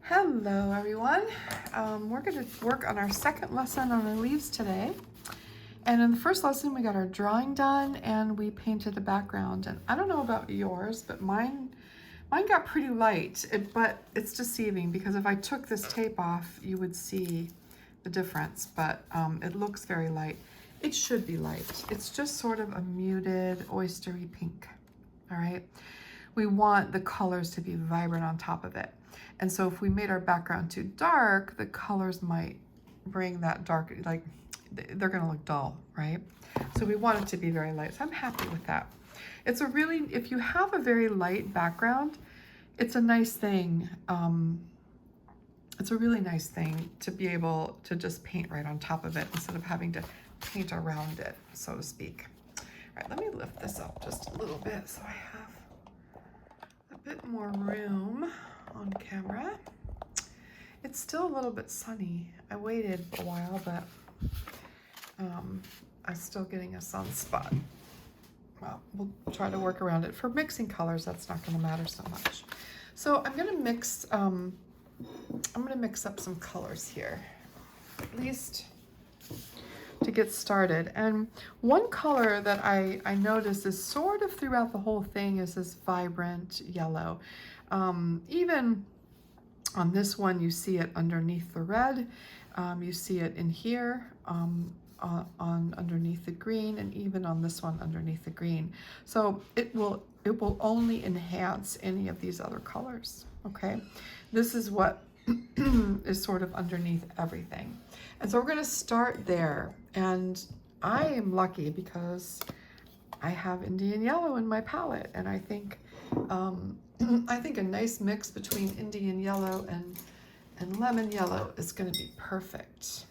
Hello everyone. We're going to work on our second lesson on our leaves today. And in the first lesson we got our drawing done and we painted the background. And I don't know about yours, but mine got pretty light, but it's deceiving because if I took this tape off you would see the difference, but it looks very light. It should be light. It's just sort of a muted oystery pink, all right? We want the colors to be vibrant on top of it. And so if we made our background too dark, the colors might bring that dark, like they're gonna look dull, right? So we want it to be very light. So I'm happy with that. It's a really, if you have a very light background, it's a nice thing. It's a really nice thing to be able to just paint right on top of it instead of having to paint around it, so to speak. All right, let me lift this up just a little bit so I have a bit more room on camera. It's still a little bit sunny. I waited a while, but I'm still getting a sunspot. Well, we'll try to work around it. For mixing colors, that's not going to matter so much. So I'm going to mix. I'm going to mix up some colors here, at least to get started. And one color that I noticed is sort of throughout the whole thing is this vibrant yellow. Even on this one, you see it underneath the red. You see it in here on underneath the green, and even on this one underneath the green. So it will only enhance any of these other colors. Okay, this is what is sort of underneath everything. And so we're going to start there. And I am lucky because I have Indian yellow in my palette, and I think a nice mix between Indian yellow and lemon yellow is going to be perfect.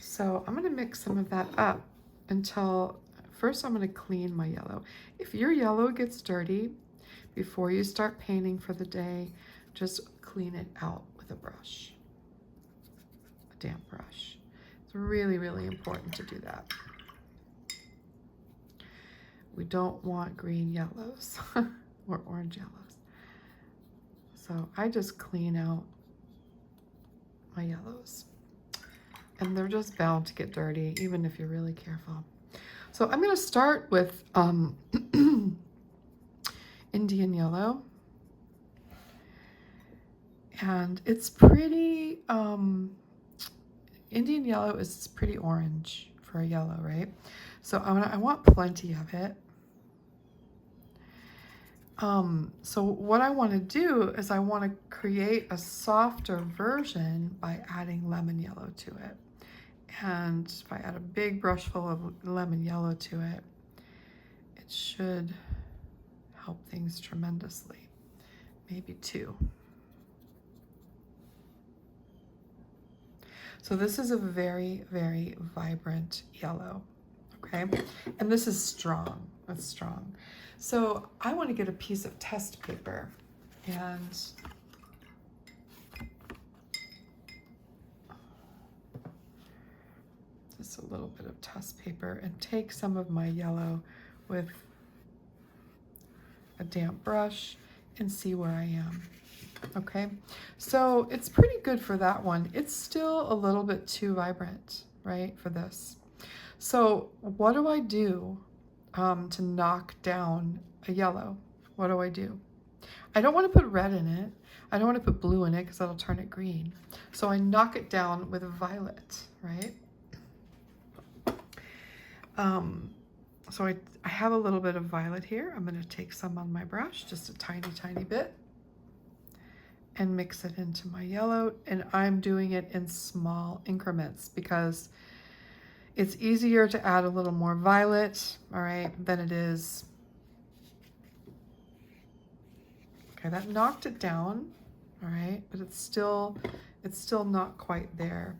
So I'm going to mix some of that up until first I'm going to clean my yellow. If your yellow gets dirty before you start painting for the day, just clean it out with a brush, a damp brush. It's really, really important to do that. We don't want green yellows or orange yellows. So I just clean out my yellows. And they're just bound to get dirty, even if you're really careful. So I'm going to start with Indian yellow. And it's pretty, Indian yellow is pretty orange for a yellow, right? So I want plenty of it. So what I want to do is I want to create a softer version by adding lemon yellow to it. And if I add a big brush full of lemon yellow to it, it should help things tremendously. Maybe two. So this is a very, very vibrant yellow, okay? And this is strong, it's strong. So I want to get a piece of test paper and just a little bit of test paper and take some of my yellow with a damp brush and see where I am. Okay, so it's pretty good for that one. It's still a little bit too vibrant, right, for this. So what do I do to knock down a yellow? What do I do? I don't want to put red in it. I don't want to put blue in it because that'll turn it green. So I knock it down with violet, right? So I have a little bit of violet here. I'm going to take some on my brush, just a tiny, tiny bit, and mix it into my yellow. And I'm doing it in small increments because it's easier to add a little more violet, all right, than it is. Okay, that knocked it down, all right, but it's still not quite there.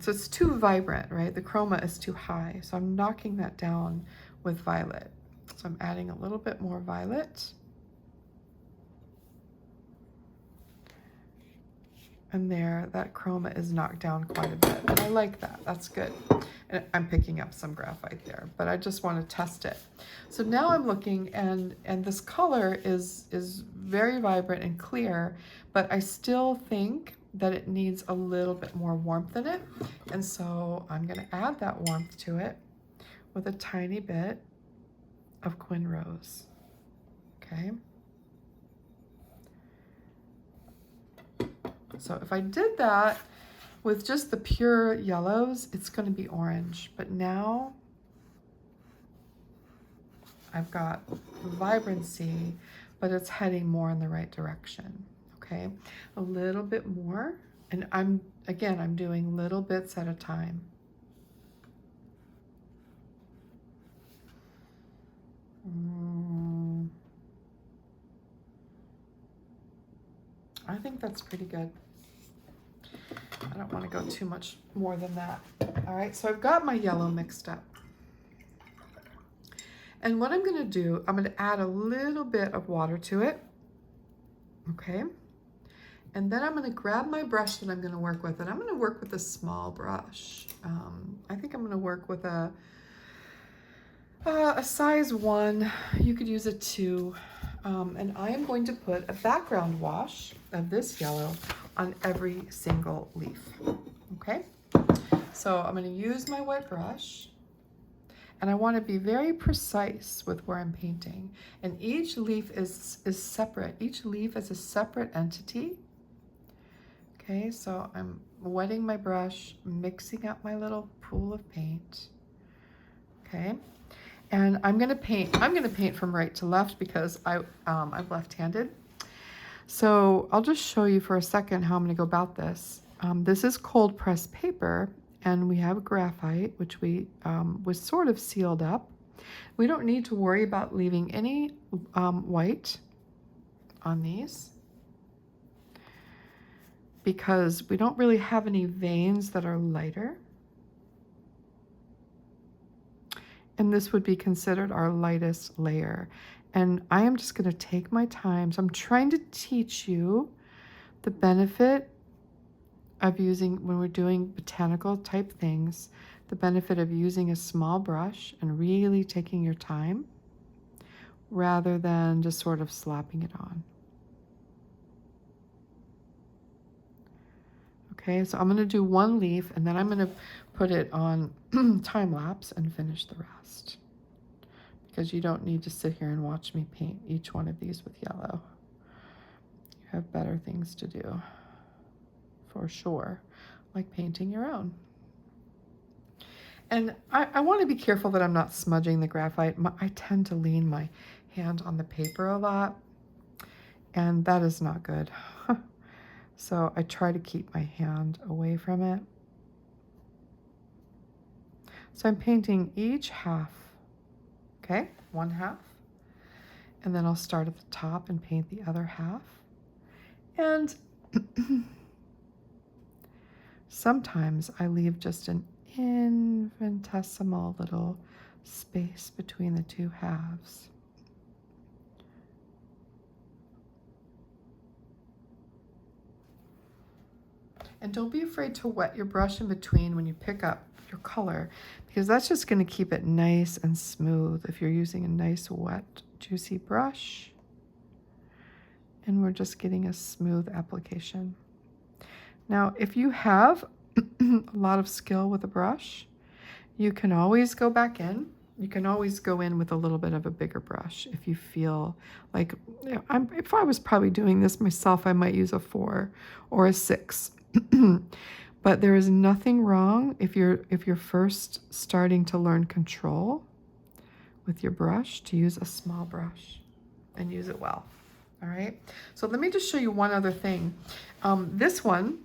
So it's too vibrant, right? The chroma is too high. So I'm knocking that down with violet. So I'm adding a little bit more violet. And there, that chroma is knocked down quite a bit. And I like that, that's good. And I'm picking up some graphite there, but I just want to test it. So now I'm looking, and this color is very vibrant and clear, but I still think that it needs a little bit more warmth in it. And so I'm going to add that warmth to it with a tiny bit of Quin Rose. Okay. So if I did that with just the pure yellows, it's going to be orange. But now I've got vibrancy, but it's heading more in the right direction. Okay, a little bit more. And I'm doing little bits at a time. I think that's pretty good. I don't want to go too much more than that. All right, so I've got my yellow mixed up. And what I'm going to do, I'm going to add a little bit of water to it. Okay. And then I'm going to grab my brush that I'm going to work with, and I'm going to work with a small brush. I think I'm going to work with a size 1. You could use a 2. And I am going to put a background wash of this yellow on every single leaf. Okay? So I'm going to use my wet brush, and I want to be very precise with where I'm painting. And each leaf is separate. Each leaf is a separate entity. Okay, so I'm wetting my brush, mixing up my little pool of paint. Okay, and I'm gonna paint from right to left because I'm left-handed. So I'll just show you for a second how I'm gonna go about this. This is cold pressed paper, and we have graphite, which was sort of sealed up. We don't need to worry about leaving any white on these, because we don't really have any veins that are lighter. And this would be considered our lightest layer. And I am just going to take my time. So I'm trying to teach you the benefit of using, when we're doing botanical type things, the benefit of using a small brush and really taking your time rather than just sort of slapping it on. Okay, so I'm going to do one leaf, and then I'm going to put it on time lapse and finish the rest, because you don't need to sit here and watch me paint each one of these with yellow. You have better things to do, for sure, like painting your own. And I want to be careful that I'm not smudging the graphite. I tend to lean my hand on the paper a lot, and that is not good. So I try to keep my hand away from it. So I'm painting each half, okay, one half, and then I'll start at the top and paint the other half. And sometimes I leave just an infinitesimal little space between the two halves. And don't be afraid to wet your brush in between when you pick up your color, because that's just going to keep it nice and smooth if you're using a nice wet juicy brush. And we're just getting a smooth application. Now if you have a lot of skill with a brush, you can always go back in. You can always go in with a little bit of a bigger brush if you feel like, you know, if I was probably doing this myself, I might use a 4 or a 6. But there is nothing wrong if you're first starting to learn control with your brush to use a small brush and use it well. All right. So let me just show you one other thing. This one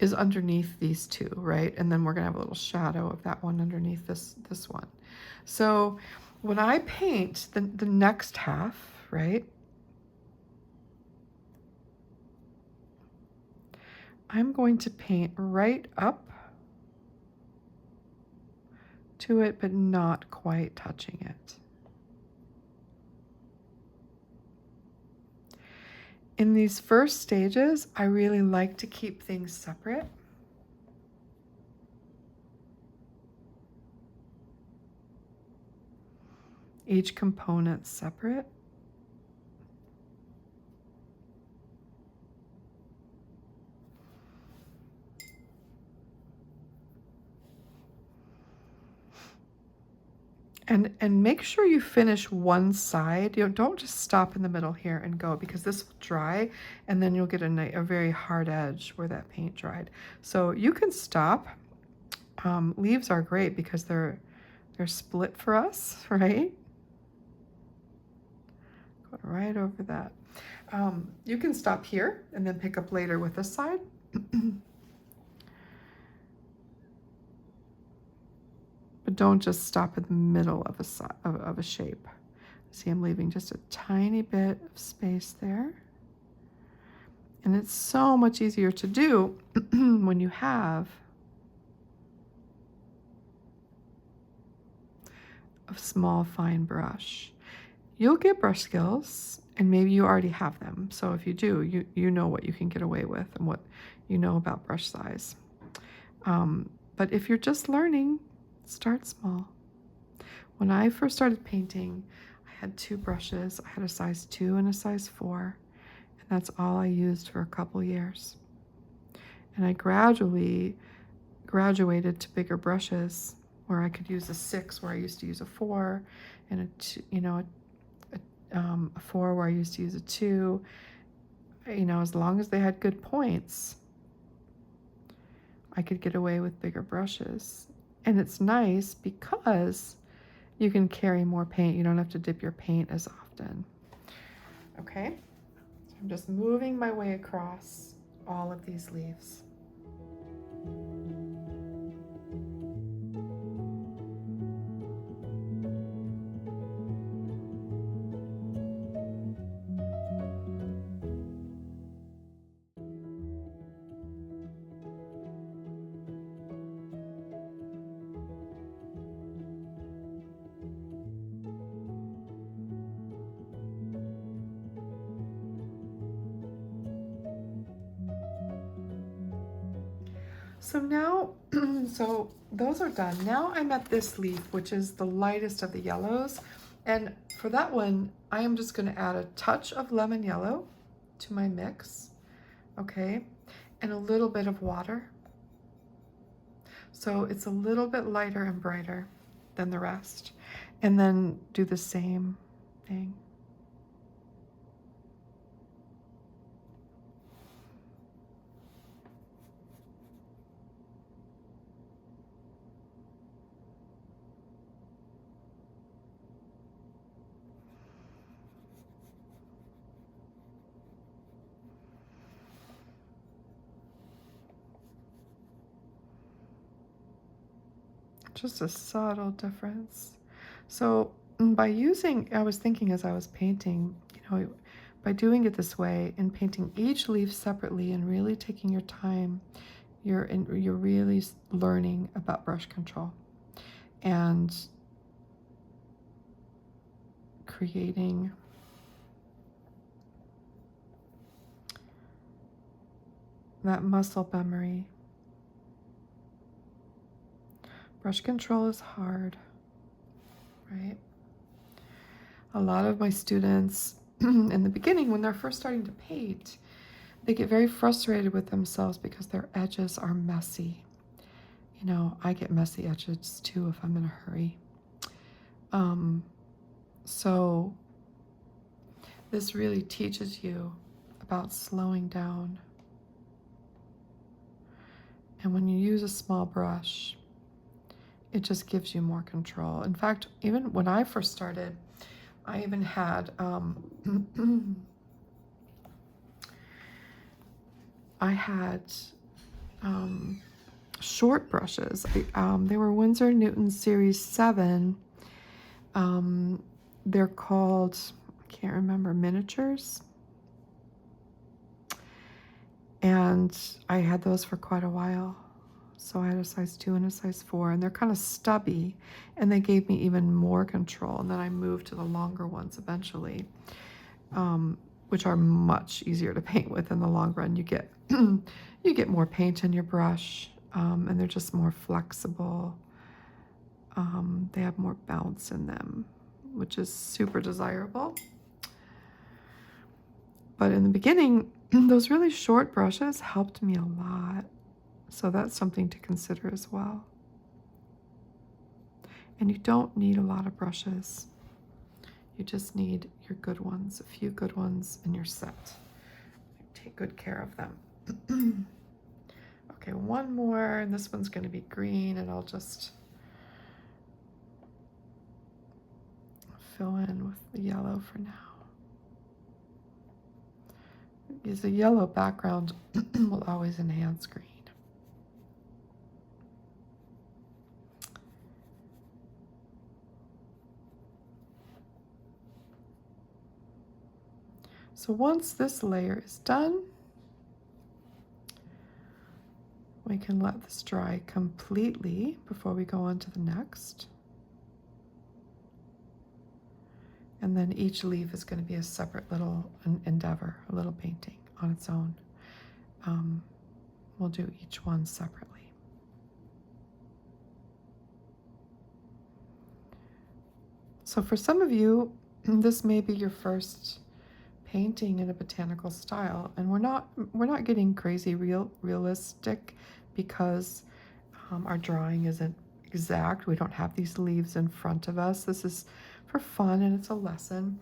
is underneath these two, right? And then we're gonna have a little shadow of that one underneath this one. So when I paint the next half, right, I'm going to paint right up to it, but not quite touching it. In these first stages, I really like to keep things separate. Each component separate. And make sure you finish one side. Don't just stop in the middle here and go, because this will dry and then you'll get a very hard edge where that paint dried. So you can stop. Leaves are great because they're split for us, right? Go right over that. You can stop here and then pick up later with this side. But don't just stop in the middle of a shape. See, I'm leaving just a tiny bit of space there. And it's so much easier to do when you have a small, fine brush. You'll get brush skills, and maybe you already have them. So if you do, you know what you can get away with and what you know about brush size. But if you're just learning, start small. When I first started painting, I had 2 brushes. I had a size 2 and a size 4, and that's all I used for a couple years. And I gradually graduated to bigger brushes where I could use a 6 where I used to use a 4, and a 4 where I used to use a 2. As long as they had good points, I could get away with bigger brushes. And it's nice because you can carry more paint. You don't have to dip your paint as often. Okay, so I'm just moving my way across all of these leaves. So now, so those are done. Now I'm at this leaf, which is the lightest of the yellows. And for that one, I am just going to add a touch of lemon yellow to my mix, okay? And a little bit of water. So it's a little bit lighter and brighter than the rest. And then do the same thing. Just a subtle difference. So by using, I was thinking as I was painting, by doing it this way and painting each leaf separately and really taking your time, you're really learning about brush control and creating that muscle memory. Brush control is hard, right? A lot of my students in the beginning, when they're first starting to paint, they get very frustrated with themselves because their edges are messy. I get messy edges too if I'm in a hurry. So this really teaches you about slowing down. And when you use a small brush, it just gives you more control. In fact, even when I first started, I even had short brushes. They were Winsor Newton Series 7. They're called, I can't remember, miniatures. And I had those for quite a while. So I had a size 2 and a size 4, and they're kind of stubby, and they gave me even more control. And then I moved to the longer ones eventually. which are much easier to paint with in the long run. You get you get more paint in your brush, and they're just more flexible. They have more bounce in them, which is super desirable. But in the beginning, those really short brushes helped me a lot. So that's something to consider as well. And you don't need a lot of brushes. You just need your good ones, a few good ones in your set. Take good care of them. Okay, one more, and this one's going to be green, and I'll just fill in with the yellow for now. Because a yellow background will always enhance green. So once this layer is done, we can let this dry completely before we go on to the next. And then each leaf is going to be a separate little endeavor, a little painting on its own. We'll do each one separately. So for some of you, this may be your first painting in a botanical style, and we're not getting crazy realistic because our drawing isn't exact. We don't have these leaves in front of us. This is for fun and it's a lesson,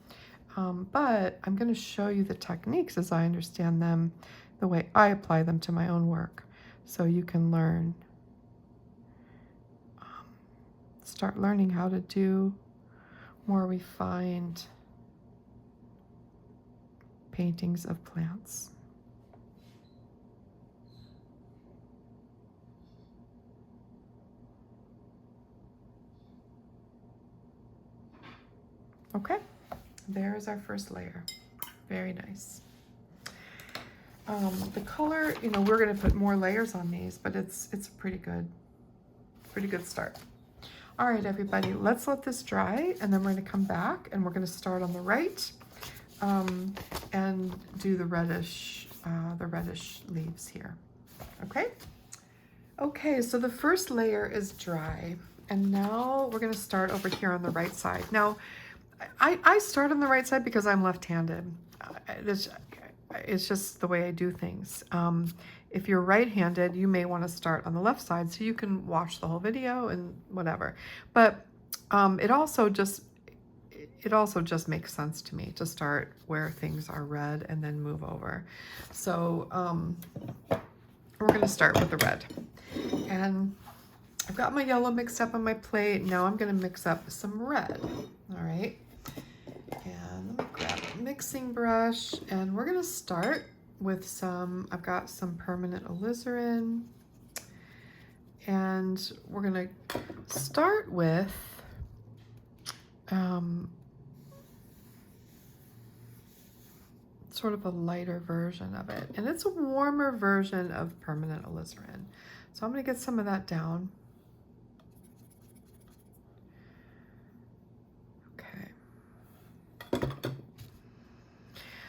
but I'm going to show you the techniques as I understand them, the way I apply them to my own work, so you can learn, start learning how to do more refined paintings of plants. Okay, there's our first layer. Very nice. The color, you know, we're going to put more layers on these, but it's a pretty good start. All right, everybody, let's let this dry, and then we're going to come back and we're going to start on the right and do the reddish leaves here. Okay. Okay, so the first layer is dry, and now we're going to start over here on the right side. Now, I start on the right side because I'm left-handed. It's just the way I do things. If you're right-handed, you may want to start on the left side so you can watch the whole video and whatever. But it also just makes sense to me to start where things are red and then move over. So we're going to start with the red. And I've got my yellow mixed up on my plate. Now I'm going to mix up some red. All right. And let me grab a mixing brush, and we're going to start with I've got some permanent alizarin, and we're going to start with sort of a lighter version of it, and it's a warmer version of permanent alizarin. So I'm going to get some of that down.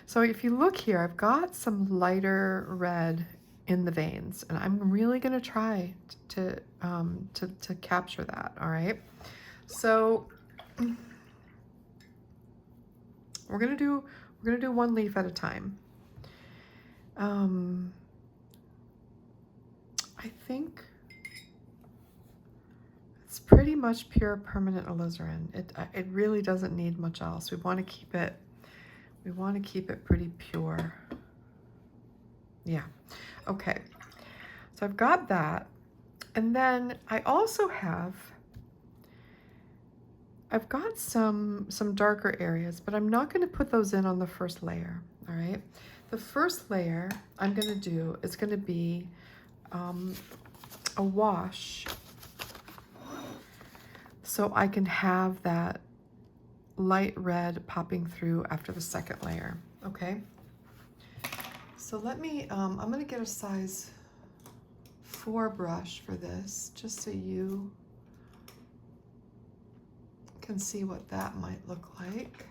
So if you look here, I've got some lighter red in the veins, and I'm really going to try to capture that. All right. So we're gonna do one leaf at a time. I think it's pretty much pure permanent alizarin. It really doesn't need much else. We want to keep it. We want to keep it pretty pure. Yeah. Okay. So I've got that. And then I also I've got some darker areas, but I'm not going to put those in on the first layer. All right. The first layer I'm going to do is going to be a wash, so I can have that light red popping through after the second layer. Okay. So let me, I'm going to get a size 4 brush for this, just so you can see what that might look like.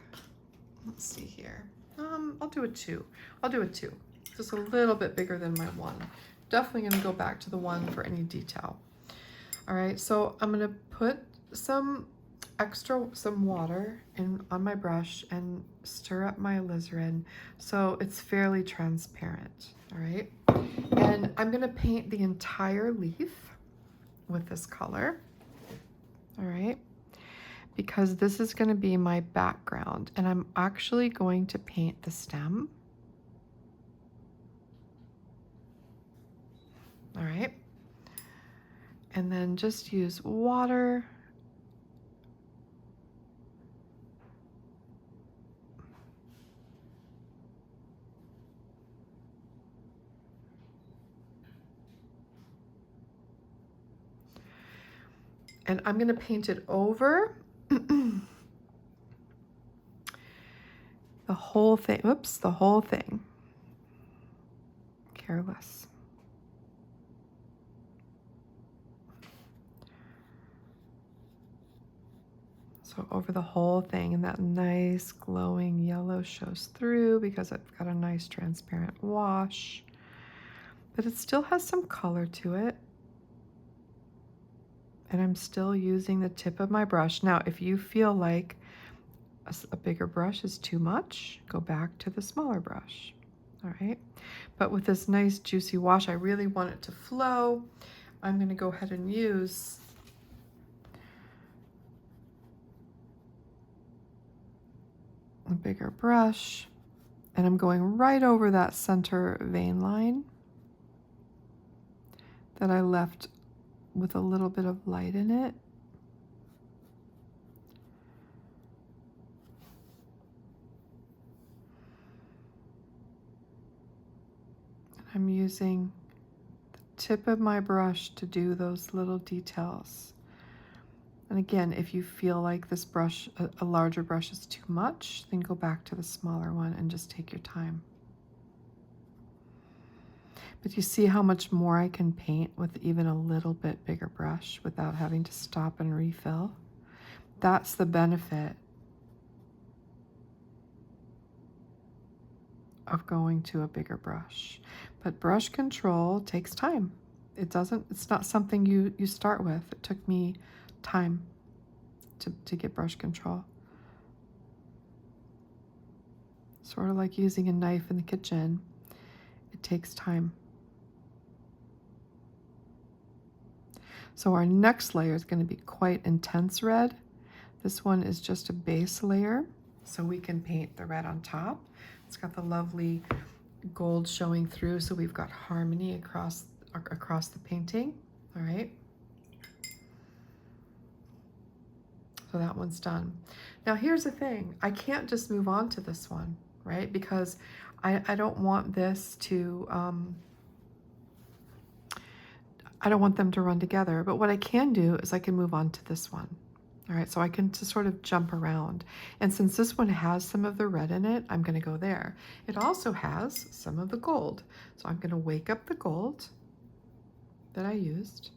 Let's see here. I'll do a 2. I'll do a 2. Just a little bit bigger than my 1. Definitely gonna go back to the 1 for any detail. All right, so I'm gonna put some water on my brush and stir up my alizarin so it's fairly transparent. All right, and I'm gonna paint the entire leaf with this color. All right, because this is going to be my background, and I'm actually going to paint the stem. All right, and then just use water. And I'm going to paint it over the whole thing. Whoops, the whole thing. Careless. So over the whole thing, and that nice glowing yellow shows through because I've got a nice transparent wash, but it still has some color to it. And I'm still using the tip of my brush. Now, if you feel like a bigger brush is too much, go back to the smaller brush. All right, but with this nice juicy wash, I really want it to flow. I'm going to go ahead and use a bigger brush, and I'm going right over that center vein line that I left with a little bit of light in it. I'm using the tip of my brush to do those little details. And again, if you feel like this brush, a larger brush is too much, then go back to the smaller one and just take your time. But you see how much more I can paint with even a little bit bigger brush without having to stop and refill? That's the benefit of going to a bigger brush. But brush control takes time. It's not something you start with. It took me time to get brush control. Sort of like using a knife in the kitchen. It takes time. So our next layer is going to be quite intense red. This one is just a base layer, so we can paint the red on top. It's got the lovely gold showing through, so we've got harmony across the painting. All right. So that one's done. Now here's the thing. I can't just move on to this one, right? Because I don't want this to, I don't want them to run together. But what I can do is I can move on to this one. All right, so I can just sort of jump around. And since this one has some of the red in it, I'm going to go there. It also has some of the gold. So I'm going to wake up the gold that I used.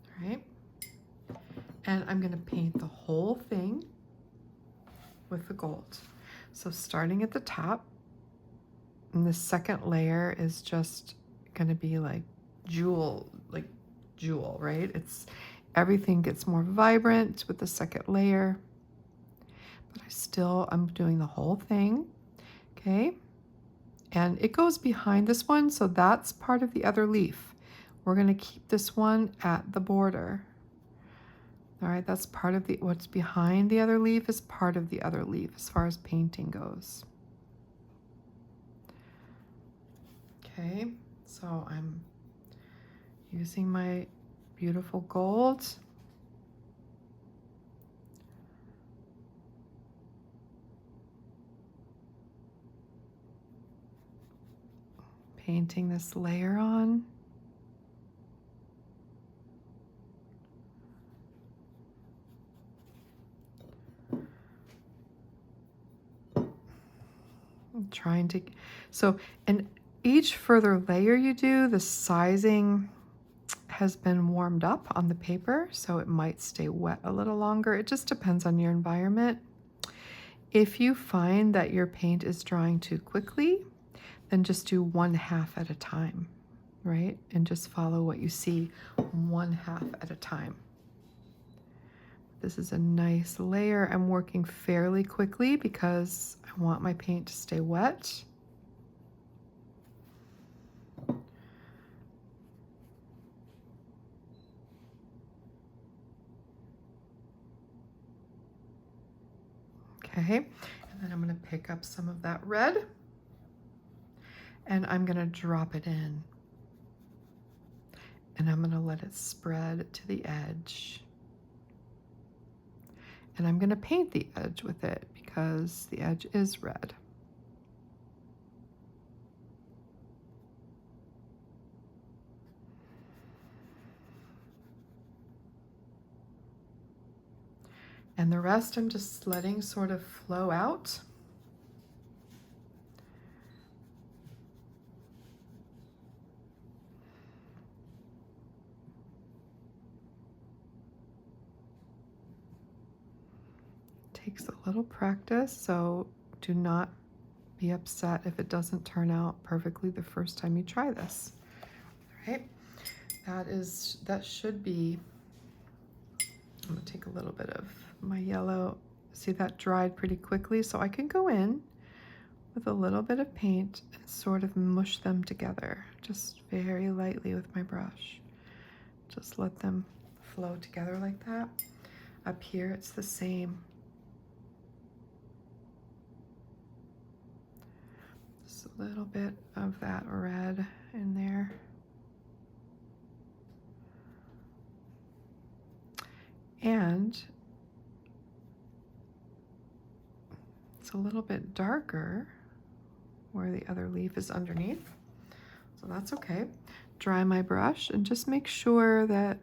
All right. And I'm going to paint the whole thing with the gold. So starting at the top, and the second layer is just going to be like jewel, right? Everything gets more vibrant with the second layer, but I'm doing the whole thing, okay? And it goes behind this one, so that's part of the other leaf. We're gonna keep this one at the border. All right, that's part of what's behind the other leaf is part of the other leaf as far as painting goes. Okay, so I'm using my beautiful gold. Painting this layer on. I'm trying to, and each further layer you do, the sizing has been warmed up on the paper, so it might stay wet a little longer. It just depends on your environment. If you find that your paint is drying too quickly, then just do 1/2 at a time, right? And just follow what you see 1/2 at a time. This is a nice layer. I'm working fairly quickly because I want my paint to stay wet. Okay, and then I'm going to pick up some of that red and I'm going to drop it in. And I'm going to let it spread to the edge. And I'm going to paint the edge with it because the edge is red. And the rest I'm just letting sort of flow out. Takes a little practice, so do not be upset if it doesn't turn out perfectly the first time you try this. All right, that should be, I'm gonna take a little bit of my yellow. See, that dried pretty quickly, so I can go in with a little bit of paint and sort of mush them together, just very lightly with my brush. Just let them flow together like that. Up here, it's the same. Just a little bit of that red in there. And it's a little bit darker where the other leaf is underneath, so that's okay. Dry my brush and just make sure that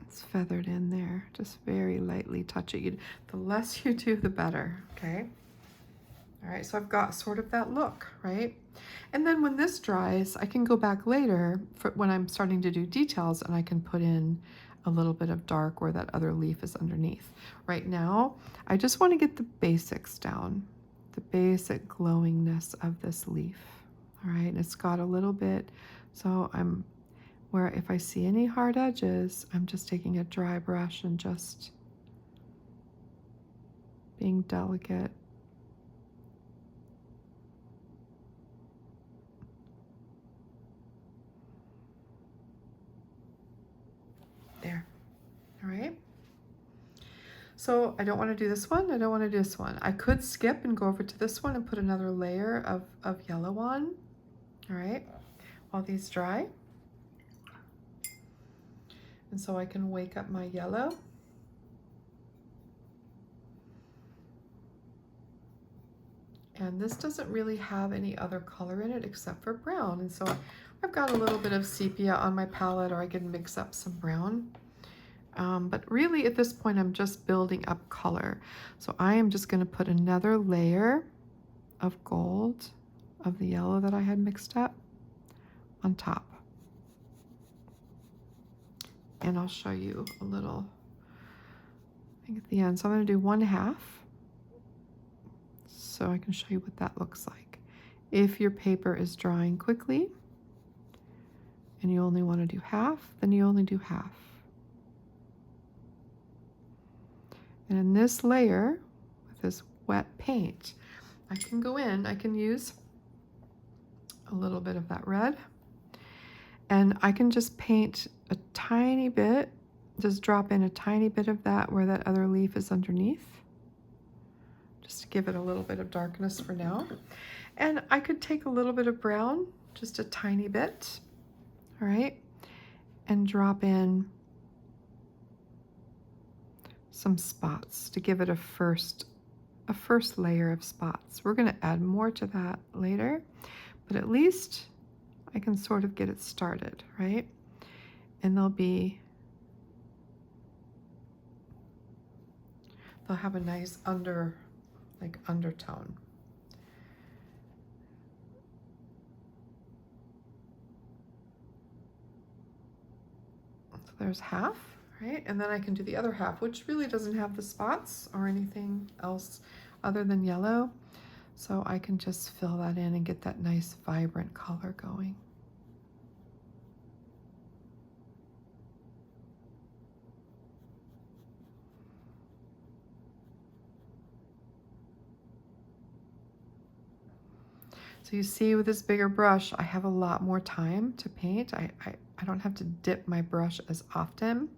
it's feathered in there. Just very lightly touch it. The less you do, the better, okay? All right, so I've got sort of that look, right? And then when this dries, I can go back later for when I'm starting to do details and I can put in a little bit of dark where that other leaf is underneath. Right now, I just want to get the basics down, the basic glowingness of this leaf. All right, and it's got a little bit, so where if I see any hard edges, I'm just taking a dry brush and just being delicate. There, all right. So I don't want to do this one, I don't want to do this one. I could skip and go over to this one and put another layer of yellow on, all right, while these dry. And so I can wake up my yellow. And this doesn't really have any other color in it except for brown. And so I've got a little bit of sepia on my palette, or I can mix up some brown. But really at this point, I'm just building up color. So I am just gonna put another layer of gold of the yellow that I had mixed up on top. And I'll show you a little thing at the end. So I'm gonna do 1/2. So I can show you what that looks like. If your paper is drying quickly and you only want to do half, then you only do half. And in this layer, with this wet paint, I can go in, I can use a little bit of that red, and I can just paint a tiny bit, just drop in a tiny bit of that where that other leaf is underneath, just to give it a little bit of darkness for now. And I could take a little bit of brown, just a tiny bit, all right, and drop in some spots to give it a first layer of spots. We're going to add more to that later, but at least I can sort of get it started, right? And they'll have a nice undertone. So there's half. All right, and then I can do the other half, which really doesn't have the spots or anything else other than yellow. So I can just fill that in and get that nice vibrant color going. So you see with this bigger brush, I have a lot more time to paint. I don't have to dip my brush as often,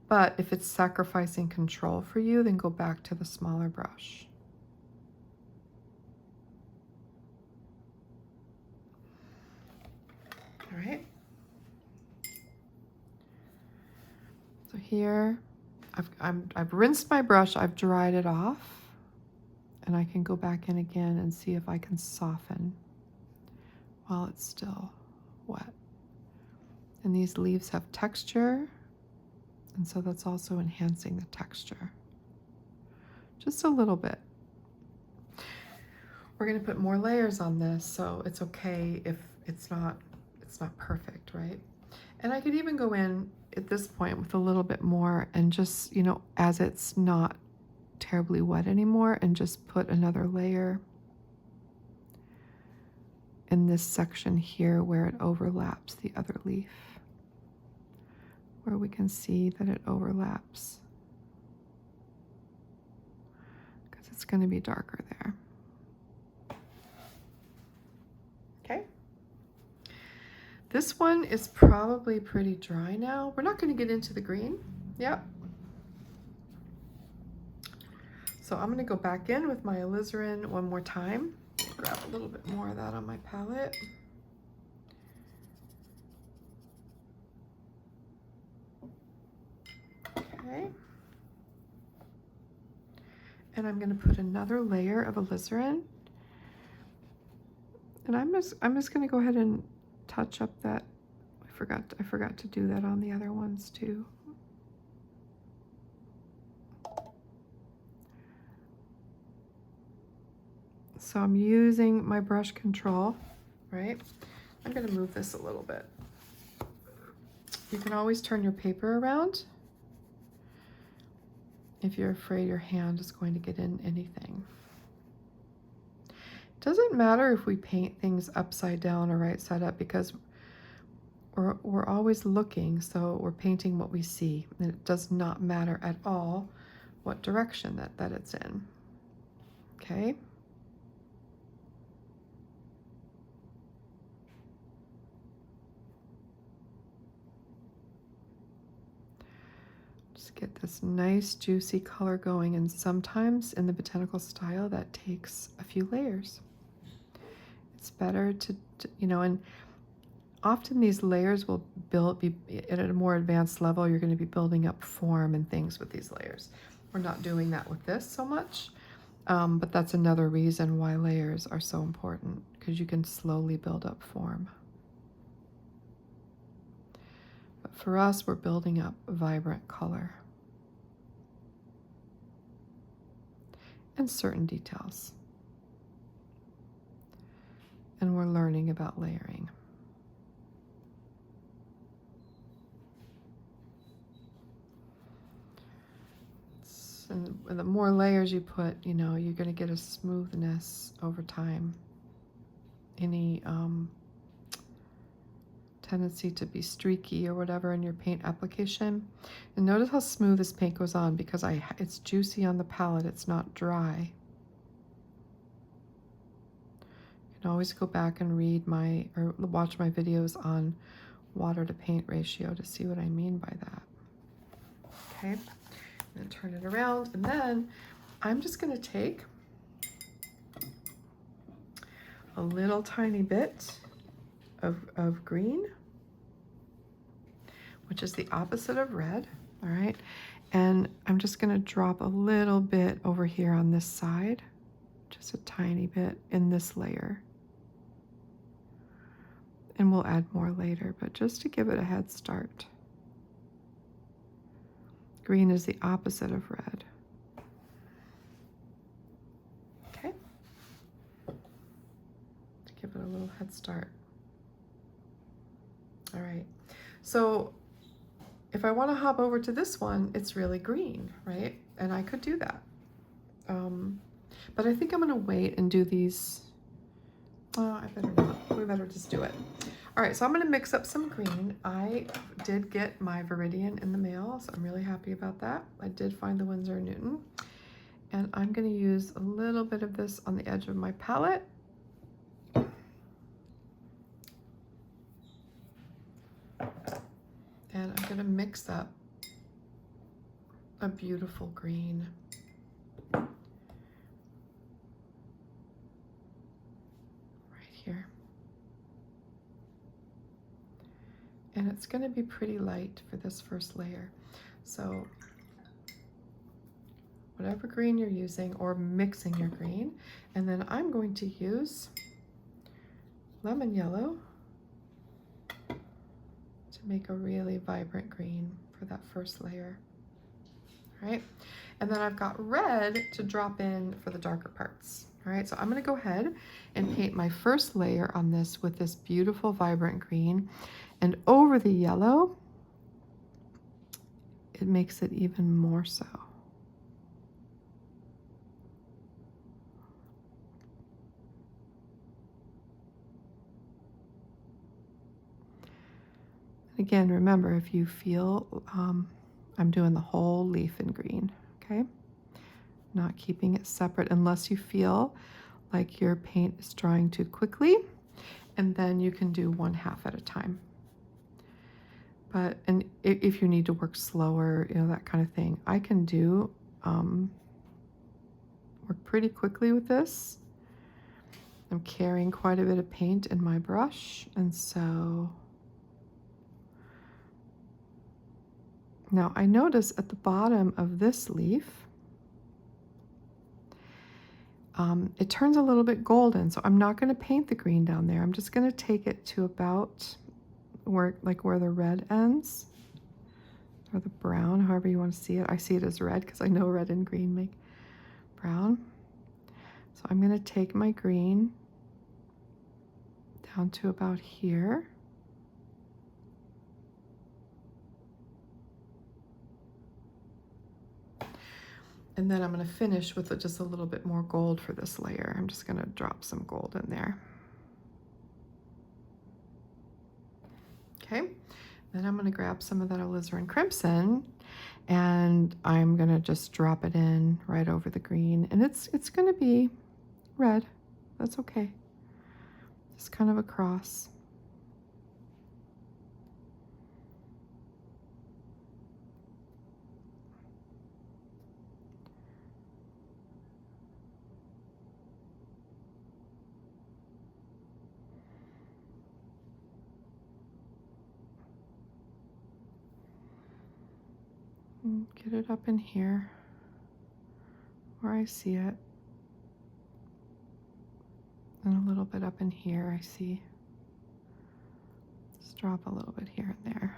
but if it's sacrificing control for you, then go back to the smaller brush. All right. So here, I've rinsed my brush, I've dried it off, and I can go back in again and see if I can soften while it's still wet. And these leaves have texture, and so that's also enhancing the texture. Just a little bit. We're gonna put more layers on this, so it's okay if it's not perfect, right? And I could even go in at this point with a little bit more and just, you know, as it's not terribly wet anymore, and just put another layer in this section here where it overlaps the other leaf, where we can see that it overlaps, because it's going to be darker there. Okay. This one is probably pretty dry now. We're not going to get into the green. Yep. So I'm going to go back in with my alizarin one more time. Grab a little bit more of that on my palette. Okay. And I'm going to put another layer of alizarin. And I'm just going to go ahead and touch up that. I forgot to do that on the other ones too. So I'm using my brush control, right? I'm going to move this a little bit. You can always turn your paper around if you're afraid your hand is going to get in anything. It doesn't matter if we paint things upside down or right side up, because we're always looking, so we're painting what we see, and it does not matter at all what direction that it's in. Okay? Just get this nice juicy color going, and sometimes in the botanical style that takes a few layers. It's better to you know, and often these layers will be at a more advanced level. You're going to be building up form and things with these layers. We're not doing that with this so much, but that's another reason why layers are so important, because you can slowly build up form. But for us, we're building up vibrant color and certain details. And we're learning about layering. And the more layers you put, you know, you're going to get a smoothness over time. Any tendency to be streaky or whatever in your paint application. And notice how smooth this paint goes on, because it's juicy on the palette, it's not dry. You can always go back and read or watch my videos on water to paint ratio to see what I mean by that. Okay. And turn it around, and then I'm just going to take a little tiny bit of green, which is the opposite of red, all right? And I'm just going to drop a little bit over here on this side, just a tiny bit in this layer. And we'll add more later, but just to give it a head start. Green is the opposite of red. Okay. To give it a little head start. All right. So if I want to hop over to this one, it's really green, right? And I could do that. But I think I'm going to wait and do these. I better not. We better just do it. All right, so I'm going to mix up some green. I did get my Viridian in the mail, so I'm really happy about that. I did find the Winsor & Newton. And I'm going to use a little bit of this on the edge of my palette. And I'm going to mix up a beautiful green. Right here. And it's going to be pretty light for this first layer. So whatever green you're using, or mixing your green. And then I'm going to use lemon yellow to make a really vibrant green for that first layer. All right, and then I've got red to drop in for the darker parts. All right, so I'm going to go ahead and paint my first layer on this with this beautiful vibrant green, and over the yellow it makes it even more so. Again, remember, if you feel, I'm doing the whole leaf in green, okay? Not keeping it separate unless you feel like your paint is drying too quickly, and then you can do 1/2 at a time. But, and if you need to work slower, you know, that kind of thing, I can do, work pretty quickly with this. I'm carrying quite a bit of paint in my brush, and so now I notice at the bottom of this leaf, it turns a little bit golden, so I'm not going to paint the green down there. I'm just going to take it to about where the red ends, or the brown, however you want to see it. I see it as red because I know red and green make brown. So I'm going to take my green down to about here. And then I'm going to finish with just a little bit more gold for this layer. I'm just going to drop some gold in there. Okay, then I'm going to grab some of that alizarin crimson, and I'm going to just drop it in right over the green. And it's going to be red. That's okay. Just kind of across. Get it up in here where I see it, and a little bit up in here I see. Just drop a little bit here and there.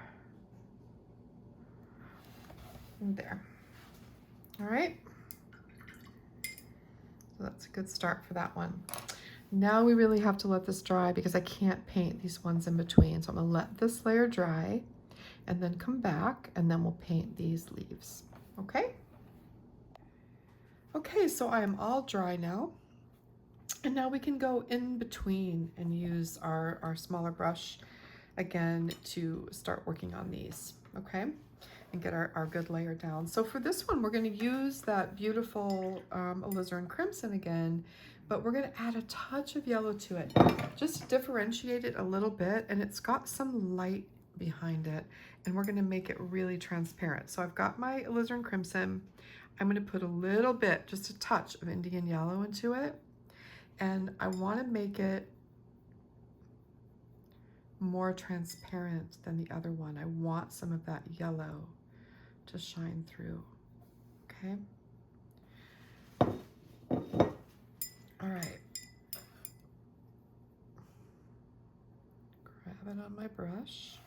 And there. All right. So that's a good start for that one. Now we really have to let this dry because I can't paint these ones in between. So I'm going to let this layer dry and then come back, and then we'll paint these leaves. Okay? Okay, so I am all dry now. And now we can go in between and use our smaller brush again to start working on these, okay? And get our good layer down. So for this one, we're going to use that beautiful alizarin crimson again, but we're going to add a touch of yellow to it, just to differentiate it a little bit. And it's got some light behind it, and we're going to make it really transparent. So I've got my alizarin crimson. I'm going to put a little bit, just a touch of Indian yellow into it, and I want to make it more transparent than the other one. I want some of that yellow to shine through, okay? All right. Grab it on my brush.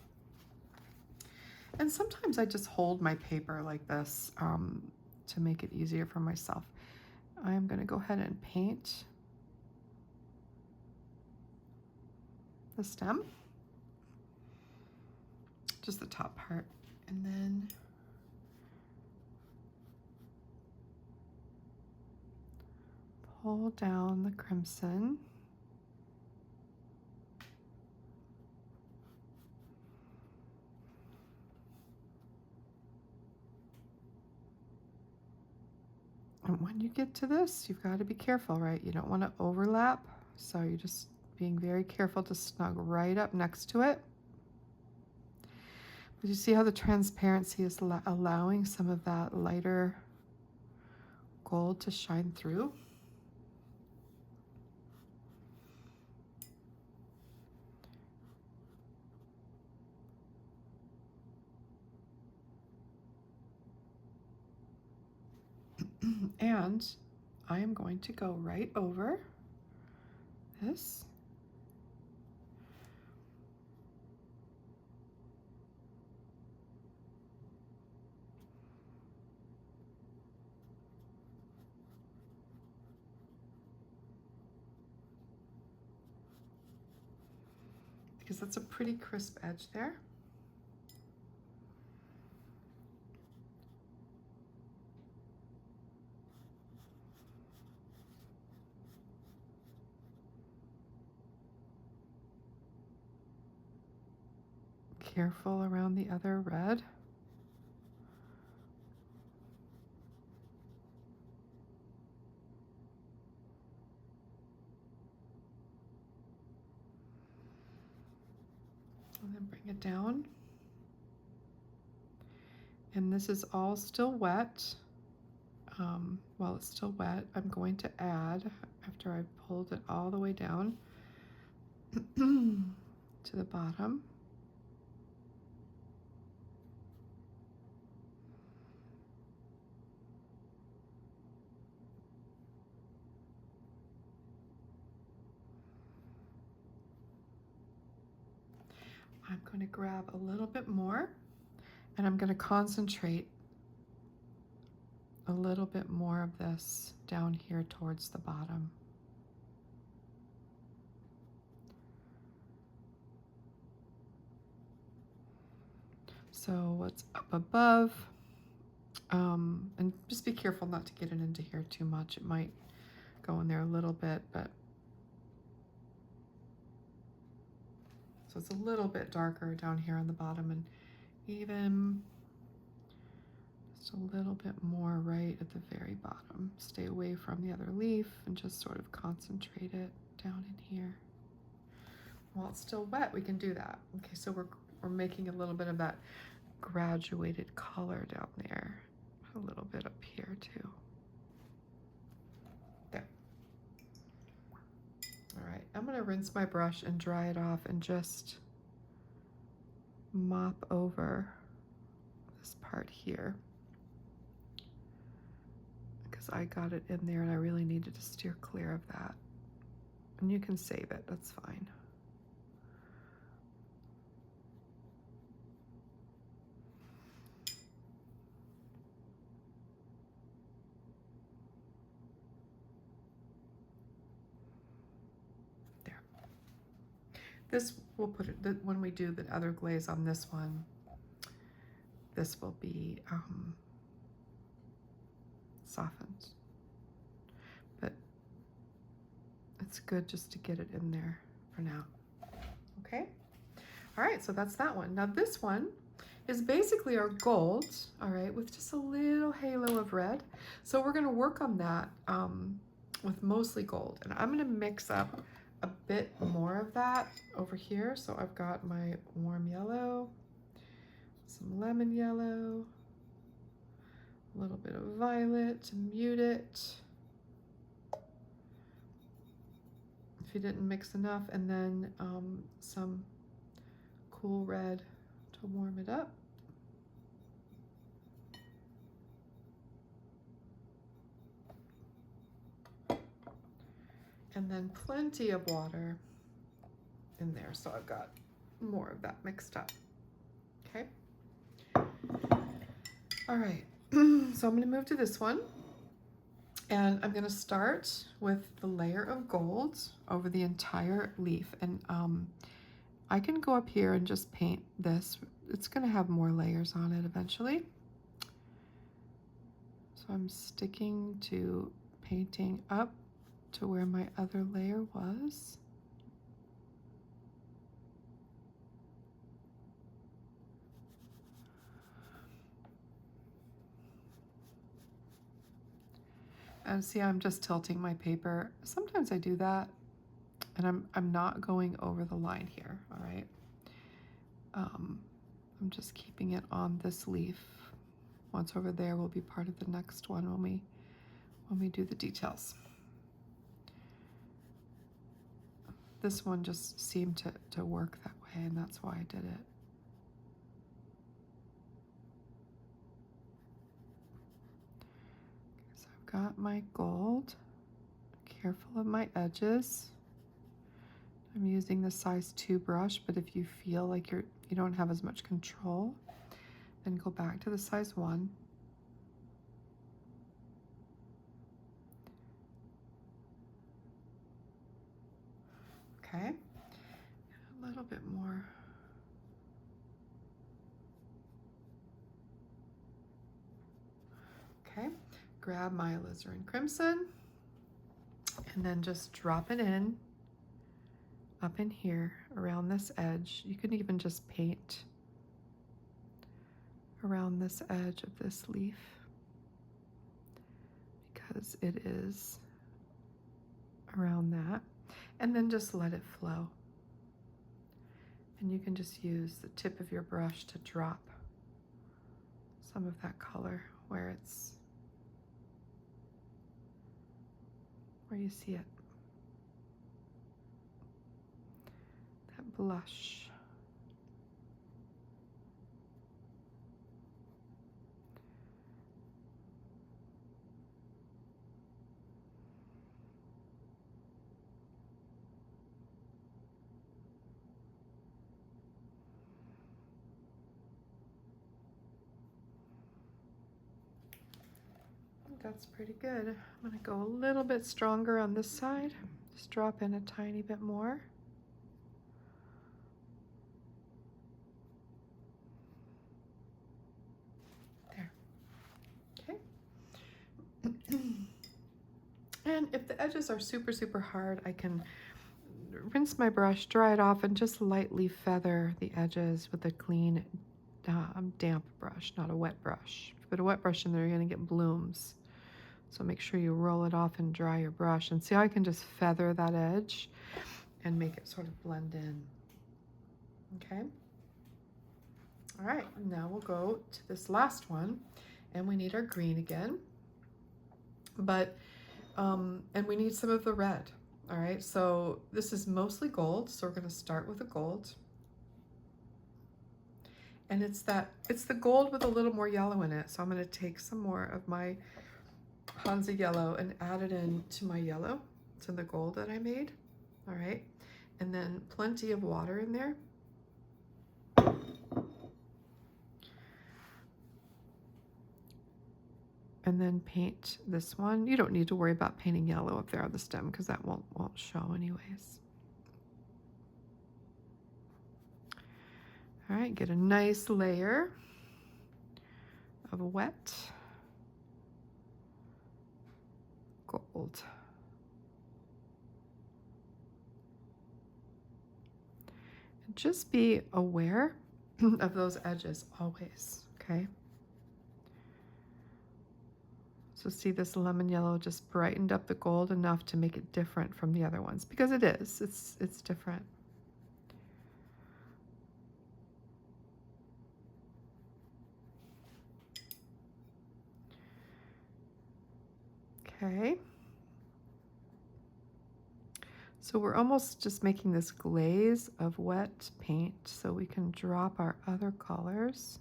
And sometimes I just hold my paper like this to make it easier for myself. I'm going to go ahead and paint the stem, just the top part, And then pull down the crimson. And when you get to this, you've got to be careful, right? You don't want to overlap. So you're just being very careful to snug right up next to it. But you see how the transparency is allowing some of that lighter gold to shine through? And I am going to go right over this. Because that's a pretty crisp edge there. Careful around the other red. And then bring it down. And this is all still wet. While it's still wet, I'm going to add, after I've pulled it all the way down to the bottom, I'm going to grab a little bit more and I'm going to concentrate a little bit more of this down here towards the bottom. So what's up above, and just be careful not to get it into here too much. It might go in there a little bit, but so it's a little bit darker down here on the bottom, and even just a little bit more right at the very bottom. Stay away from the other leaf and just sort of concentrate it down in here. While it's still wet, we can do that. Okay, so we're making a little bit of that graduated color down there. A little bit up here too. There. All right, I'm gonna rinse my brush and dry it off and just mop over this part here, because I got it in there and I really needed to steer clear of that. And you can save it, that's fine. This will put it, when we do the other glaze on this one, this will be softened. But it's good just to get it in there for now. Okay? All right, so that's that one. Now this one is basically our gold, all right, with just a little halo of red. So we're gonna work on that with mostly gold. And I'm gonna mix up a bit more of that over here. So I've got my warm yellow, some lemon yellow, a little bit of violet to mute it if you didn't mix enough, and then some cool red to warm it up. And then plenty of water in there, so I've got more of that mixed up. Okay. All right, so I'm gonna move to this one, and I'm gonna start with the layer of gold over the entire leaf. And I can go up here and just paint this it's gonna have more layers on it eventually. So I'm sticking to painting up to where my other layer was. And see, I'm just tilting my paper. Sometimes I do that, and I'm not going over the line here, all right? I'm just keeping it on this leaf. Once over there will be part of the next one when we do the details. This one just seemed to work that way, and that's why I did it. So I've got my gold. Careful of my edges. I'm using the size 2 brush, but if you feel like you don't have as much control, then go back to the size 1. Okay, a little bit more. Okay, grab my alizarin crimson and then just drop it in up in here around this edge. You can even just paint around this edge of this leaf because it is around that, and then just let it flow. And you can just use the tip of your brush to drop some of that color where you see it. That blush. That's pretty good. I'm going to go a little bit stronger on this side. Just drop in a tiny bit more. There. Okay. And if the edges are super, super hard, I can rinse my brush, dry it off, and just lightly feather the edges with a clean, damp brush, not a wet brush. If you put a wet brush in there, you're going to get blooms. So make sure you roll it off and dry your brush. And see how I can just feather that edge and make it sort of blend in. Okay. All right, now we'll go to this last one, and we need our green again. But, and we need some of the red. All right, so this is mostly gold, so we're going to start with the gold. And it's the gold with a little more yellow in it. So I'm going to take some more of my Hansa yellow and add it into my yellow, to the gold that I made. All right, and then plenty of water in there. And then paint this one. You don't need to worry about painting yellow up there on the stem because that won't show anyways. All right, get a nice layer of wet gold. And just be aware of those edges always, okay? So see, this lemon yellow just brightened up the gold enough to make it different from the other ones, because it is, it's different. Okay. So we're almost just making this glaze of wet paint so we can drop our other colors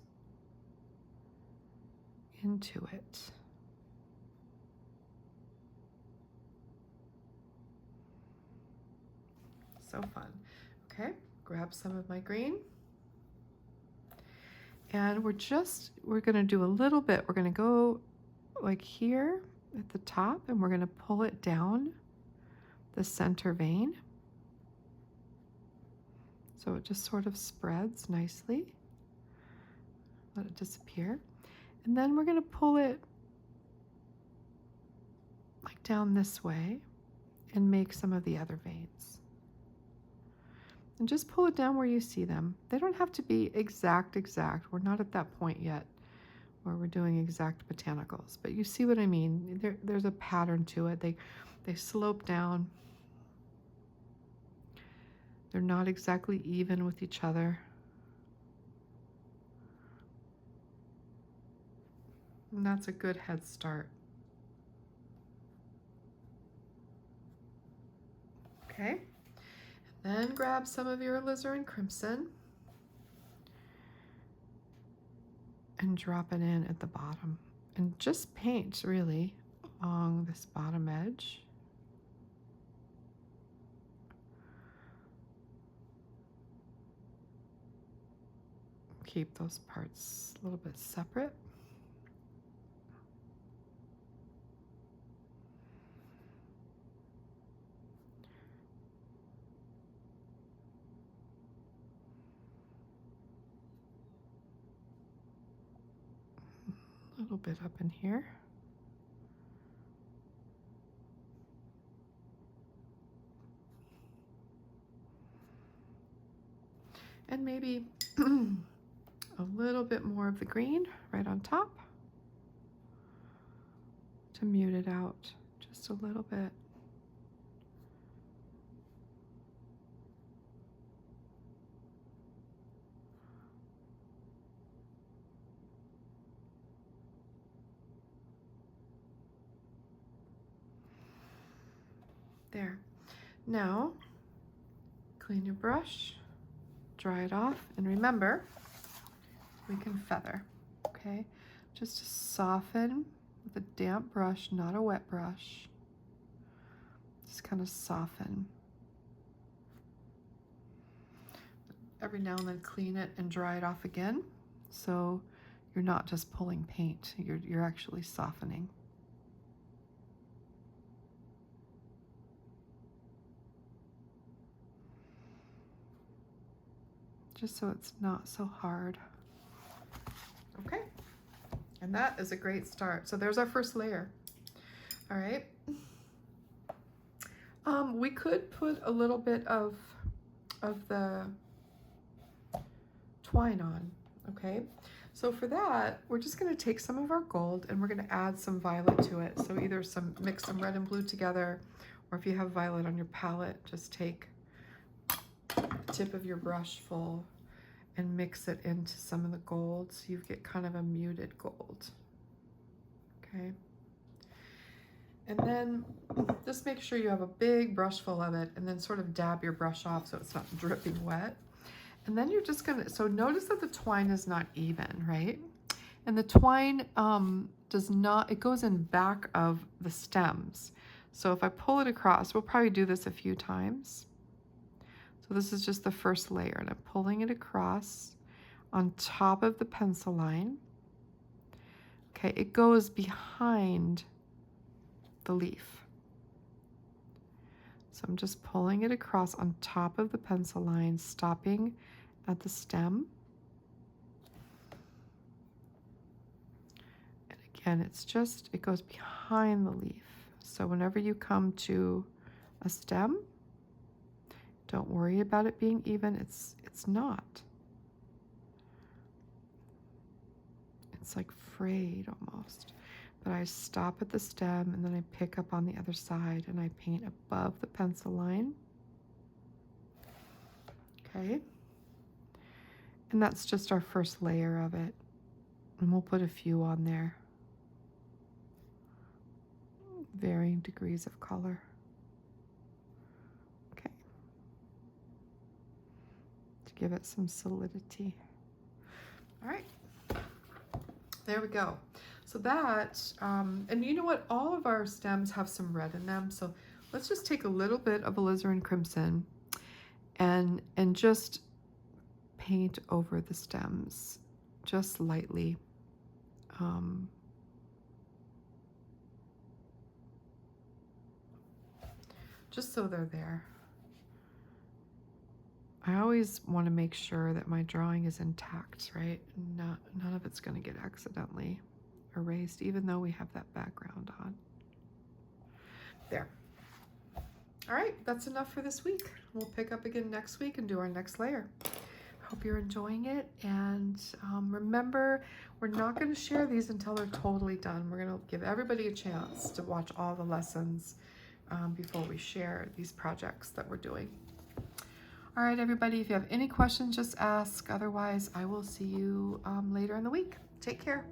into it. So fun. Okay, grab some of my green. And we're going to do a little bit. We're going to go like here at the top, and we're going to pull it down the center vein. So it just sort of spreads nicely. let it disappear. And then we're going to pull it like down this way and make some of the other veins. And just pull it down where you see them. They don't have to be exact. We're not at that point yet where we're doing exact botanicals, but you see what I mean. There's a pattern to it. They slope down. They're not exactly even with each other. And that's a good head start. Okay, and then grab some of your alizarin crimson and drop it in at the bottom. And just paint really along this bottom edge. Keep those parts a little bit separate. A little bit up in here. And maybe a little bit more of the green right on top to mute it out just a little bit. There. Now, clean your brush, dry it off, and remember, we can feather, okay? Just to soften with a damp brush, not a wet brush. Just kind of soften. Every now and then clean it and dry it off again, so you're not just pulling paint, you're actually softening. Just so it's not so hard. Okay, and that is a great start. So there's our first layer. All right. We could put a little bit of the twine on, okay? So for that, we're just gonna take some of our gold and we're gonna add some violet to it. So either mix some red and blue together, or if you have violet on your palette, just take the tip of your brush full and mix it into some of the gold so you get kind of a muted gold, okay? And then just make sure you have a big brush full of it and then sort of dab your brush off so it's not dripping wet. And then you're just gonna, so notice that the twine is not even, right? And the twine does not, it goes in back of the stems. So if I pull it across, we'll probably do this a few times. So this is just the first layer and I'm pulling it across on top of the pencil line. Okay, it goes behind the leaf. So I'm just pulling it across on top of the pencil line, stopping at the stem. And again, it goes behind the leaf. So whenever you come to a stem, don't worry about it being even, it's not. It's like frayed almost. But I stop at the stem and then I pick up on the other side and I paint above the pencil line. Okay. And that's just our first layer of it. And we'll put a few on there. Varying degrees of color. Okay. To give it some solidity. All right. There we go. So that, and you know what? All of our stems have some red in them. So let's just take a little bit of alizarin crimson and just paint over the stems, just lightly. Just so they're there. I always want to make sure that my drawing is intact, right? None of it's going to get accidentally erased, even though we have that background on. There. All right, that's enough for this week. We'll pick up again next week and do our next layer. Hope you're enjoying it, and remember, we're not going to share these until they're totally done. We're going to give everybody a chance to watch all the lessons before we share these projects that we're doing. All right, everybody, if you have any questions, just ask. Otherwise, I will see you later in the week. Take care.